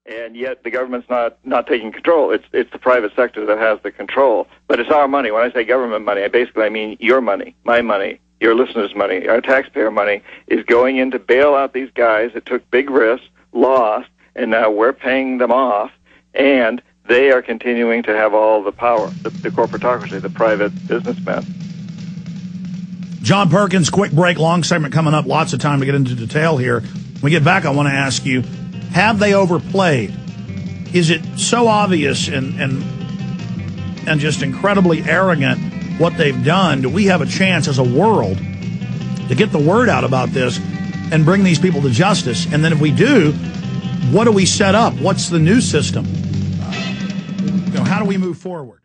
And yet the government's not taking control. It's the private sector that has the control. But it's our money. When I say government money, I mean your money, my money, your listeners' money, our taxpayer money is going in to bail out these guys that took big risks, lost, and now we're paying them off, and they are continuing to have all the power, the corporatocracy, the private businessmen. John Perkins, quick break, long segment coming up, lots of time to get into detail here. When we get back, I want to ask you, have they overplayed? Is it so obvious and just incredibly arrogant what they've done? Do we have a chance as a world to get the word out about this and bring these people to justice? And then if we do, what do we set up? What's the new system? How do we move forward?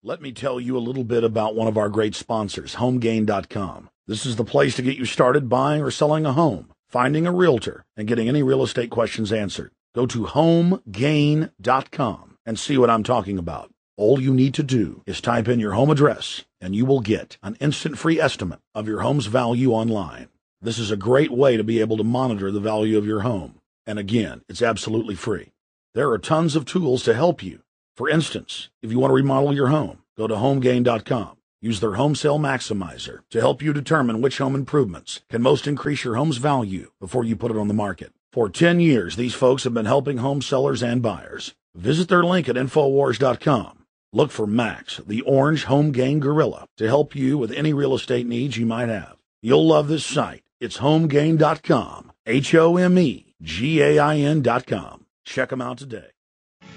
Let me tell you a little bit about one of our great sponsors, HomeGain.com. This is the place to get you started buying or selling a home, finding a realtor, and getting any real estate questions answered. Go to HomeGain.com and see what I'm talking about. All you need to do is type in your home address, and you will get an instant free estimate of your home's value online. This is a great way to be able to monitor the value of your home. And again, it's absolutely free. There are tons of tools to help you. For instance, if you want to remodel your home, go to HomeGain.com. Use their Home Sale Maximizer to help you determine which home improvements can most increase your home's value before you put it on the market. For 10 years, these folks have been helping home sellers and buyers. Visit their link at Infowars.com. Look for Max, the orange Home Gain Gorilla, to help you with any real estate needs you might have. You'll love this site. It's HomeGain.com, HomeGain.com. Check them out today.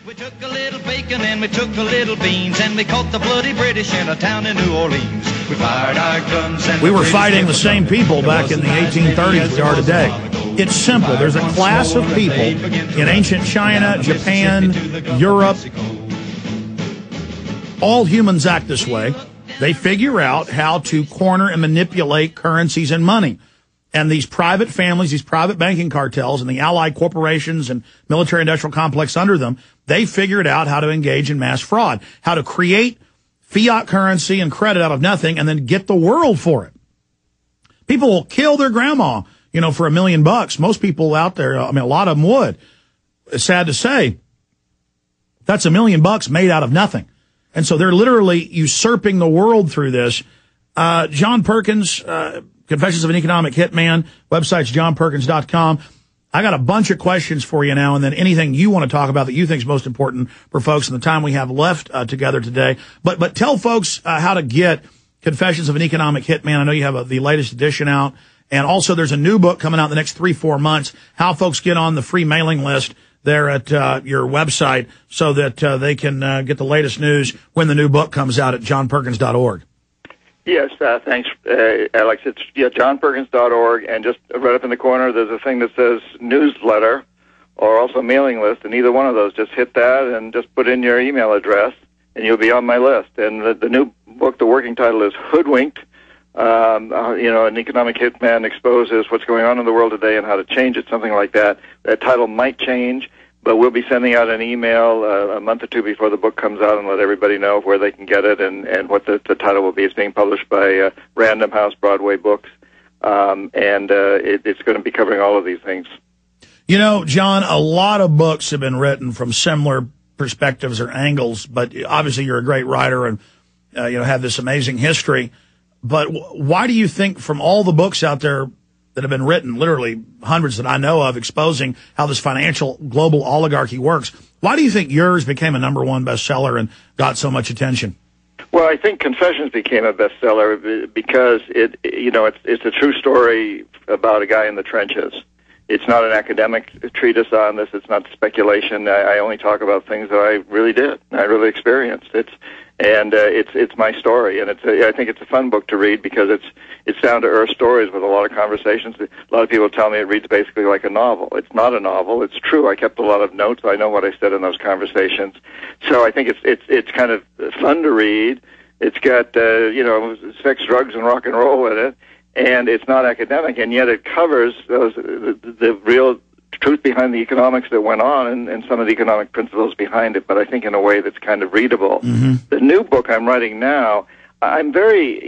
We took a little bacon and we took a little beans and we caught the bloody British in a town in New Orleans. We fired our guns and we were fighting the same people back in the 1830s we are today. It's simple. There's a class of people in ancient China, Japan, Europe. All humans act this way. They figure out how to corner and manipulate currencies and money. And these private families, these private banking cartels, and the allied corporations and military-industrial complex under them, they figured out how to engage in mass fraud, how to create fiat currency and credit out of nothing and then get the world for it. People will kill their grandma, for $1 million. Most people out there, a lot of them would. It's sad to say, that's $1 million made out of nothing. And so they're literally usurping the world through this. John Perkins, Confessions of an Economic Hitman, website's johnperkins.com. I got a bunch of questions for you now, and then anything you want to talk about that you think is most important for folks in the time we have left together today. But tell folks how to get Confessions of an Economic Hitman. I know you have the latest edition out, and also there's a new book coming out in the next 3-4 months. How folks get on the free mailing list there at your website so that they can get the latest news when the new book comes out at johnperkins.org. Yes, thanks, Alex. It's johnperkins.org, and just right up in the corner, there's a thing that says newsletter or also mailing list, and either one of those, just hit that and just put in your email address, and you'll be on my list. And the new book, the working title is Hoodwinked. An economic hitman exposes what's going on in the world today and how to change it, something like that. That title might change, but we'll be sending out an email a month or two before the book comes out and let everybody know where they can get it and what the title will be. It's being published by Random House Broadway Books, and it's going to be covering all of these things. John, a lot of books have been written from similar perspectives or angles, but obviously you're a great writer and have this amazing history. But why do you think from all the books out there that have been written, literally hundreds that I know of, exposing how this financial global oligarchy works, why do you think yours became a #1 bestseller and got so much attention? Well, I think Confessions became a bestseller because it's a true story about a guy in the trenches. It's not an academic treatise on this. It's not speculation. I only talk about things that I really did. I really experienced. It's my story, and I think it's a fun book to read because it's down to earth stories with a lot of conversations. A lot of people tell me it reads basically like a novel. It's not a novel. It's true. I kept a lot of notes. I know what I said in those conversations. So I think it's kind of fun to read. It's got sex, drugs, and rock and roll in it, and it's not academic, and yet it covers the real truth behind the economics that went on and some of the economic principles behind it, but I think in a way that's kind of readable. Mm-hmm. The new book I'm writing now, I'm very,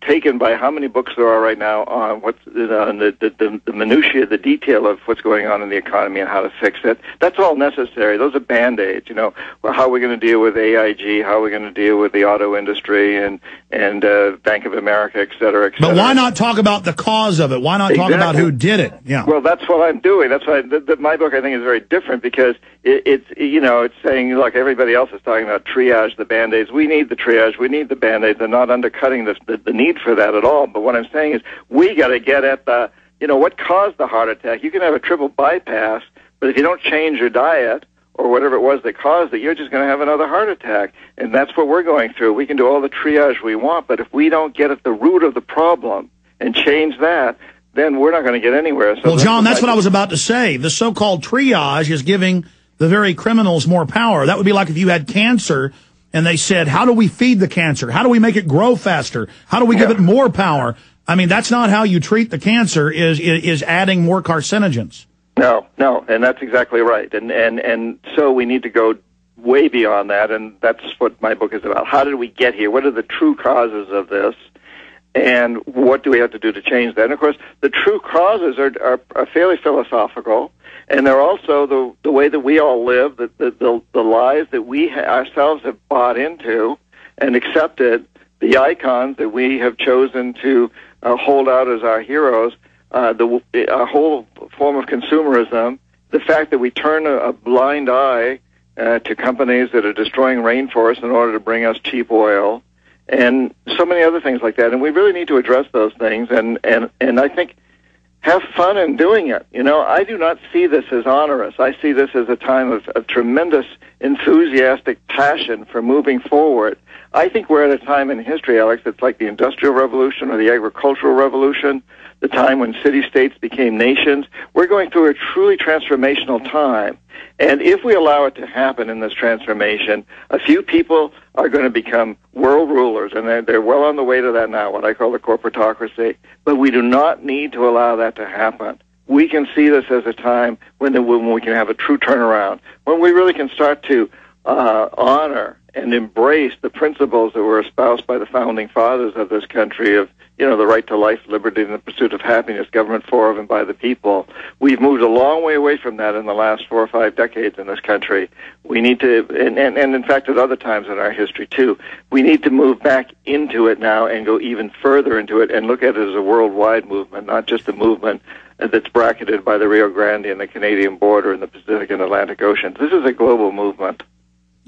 taken by how many books there are right now on what's the minutiae, the detail of what's going on in the economy and how to fix it. That's all necessary. Those are Band-Aids, Well, how are we going to deal with AIG? How are we going to deal with the auto industry and Bank of America, et cetera, et cetera? But why not talk about the cause of it? Why not talk about who did it? Yeah. Well, that's what I'm doing. That's why my book, I think, is very different because it's saying, look, everybody else is talking about triage, the Band-Aids. We need the triage. We need the Band-Aids. They're not undercutting the need for that at all. But what I'm saying is we got to get at the, what caused the heart attack. You can have a triple bypass, but if you don't change your diet or whatever it was that caused it, you're just going to have another heart attack. And that's what we're going through. We can do all the triage we want, but if we don't get at the root of the problem and change that, then we're not going to get anywhere. So well, John, that's what I was about to say. The so-called triage is giving the very criminals more power. That would be like if you had cancer and they said, how do we feed the cancer? How do we make it grow faster? How do we give it more power? I mean, that's not how you treat the cancer, is adding more carcinogens. No, and that's exactly right. And so we need to go way beyond that, and that's what my book is about. How did we get here? What are the true causes of this? And what do we have to do to change that? And, of course, the true causes are fairly philosophical, and they're also the way that we all live, the lies that we ourselves have bought into and accepted, the icons that we have chosen to hold out as our heroes, a whole form of consumerism, the fact that we turn a blind eye to companies that are destroying rainforests in order to bring us cheap oil, and so many other things like that. And we really need to address those things, and I think have fun in doing it. I do not see this as onerous. I see this as a time of tremendous enthusiastic passion for moving forward. I think we're at a time in history, Alex, that's like the Industrial Revolution or the Agricultural Revolution, the time when city-states became nations. We're going through a truly transformational time. And if we allow it to happen in this transformation, a few people are going to become world rulers, and they're well on the way to that now, what I call the corporatocracy. But we do not need to allow that to happen. We can see this as a time when we can have a true turnaround, when we really can start to honor and embrace the principles that were espoused by the founding fathers of this country of, the right to life, liberty, and the pursuit of happiness, government for, of, and by the people. We've moved a long way away from that in the last 4 or 5 decades in this country. We need to, and in fact at other times in our history too, we need to move back into it now and go even further into it and look at it as a worldwide movement, not just a movement that's bracketed by the Rio Grande and the Canadian border and the Pacific and Atlantic Oceans. This is a global movement.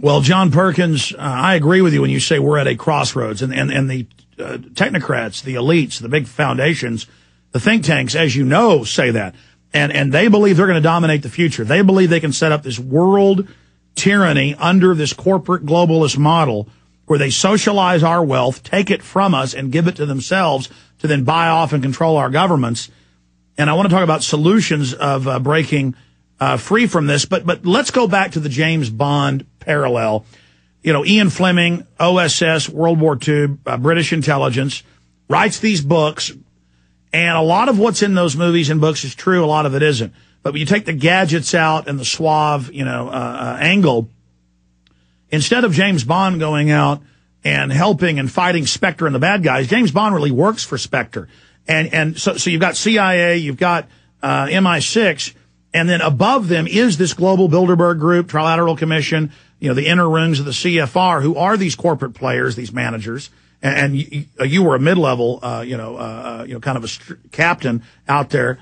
Well, John Perkins, I agree with you when you say we're at a crossroads, and the technocrats, the elites, the big foundations, the think tanks, as you know, say that. And they believe they're going to dominate the future. They believe they can set up this world tyranny under this corporate globalist model where they socialize our wealth, take it from us, and give it to themselves to then buy off and control our governments. And I want to talk about solutions of breaking free from this. But let's go back to the James Bond parallel. Ian Fleming, OSS, World War II, British intelligence, writes these books, and a lot of what's in those movies and books is true, a lot of it isn't. But when you take the gadgets out and the suave, angle, instead of James Bond going out and helping and fighting Spectre and the bad guys, James Bond really works for Spectre. And so you've got CIA, you've got MI6, and then above them is this global Bilderberg Group, Trilateral Commission, the inner rings of the CFR, who are these corporate players, these managers. And you were a mid-level, kind of a captain out there,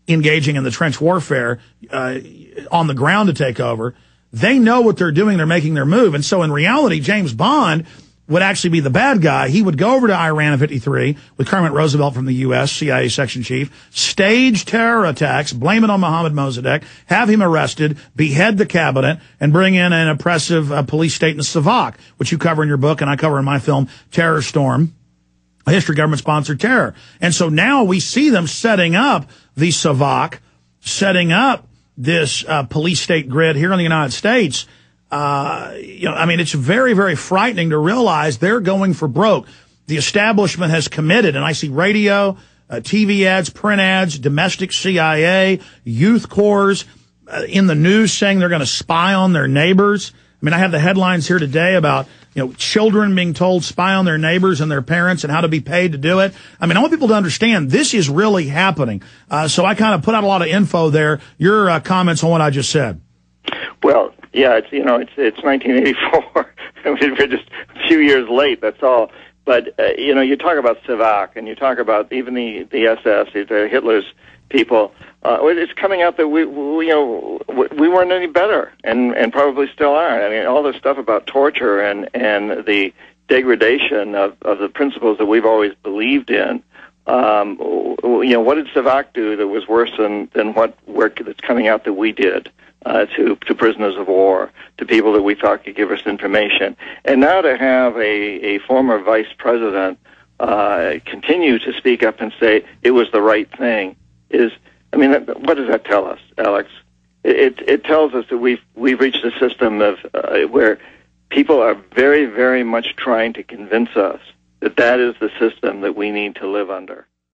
engaging in the trench warfare on the ground to take over. They know what they're doing. They're making their move. And so in reality, James Bond would actually be the bad guy. He would go over to Iran in 1953 with Kermit Roosevelt from the U.S., CIA section chief, stage terror attacks, blame it on Mohammad Mossadegh, have him arrested, behead the cabinet, and bring in an oppressive police state in the Savak, which you cover in your book and I cover in my film, Terror Storm, a history government-sponsored terror. And so now we see them setting up the Savak, setting up this police state grid here in the United States. It's very, very frightening to realize they're going for broke. The establishment has committed, and I see radio, TV ads, print ads, domestic CIA, youth corps in the news saying they're going to spy on their neighbors. I mean, I have the headlines here today about, children being told spy on their neighbors and their parents and how to be paid to do it. I mean, I want people to understand this is really happening. So I kind of put out a lot of info there. Your comments on what I just said. Well, yeah, it's 1984. We're just a few years late. That's all. But you talk about Savak and you talk about even the SS, Hitler's people. It's coming out that we weren't any better, and probably still aren't. I mean, all this stuff about torture and the degradation of the principles that we've always believed in. What did Savak do that was worse than what work that's coming out that we did to prisoners of war, to people that we thought could give us information, and now to have a former vice president continue to speak up and say it was the right thing what does that tell us, Alex? It tells us that we've reached a system of where people are very, very much trying to convince us that is the system that we need to live under.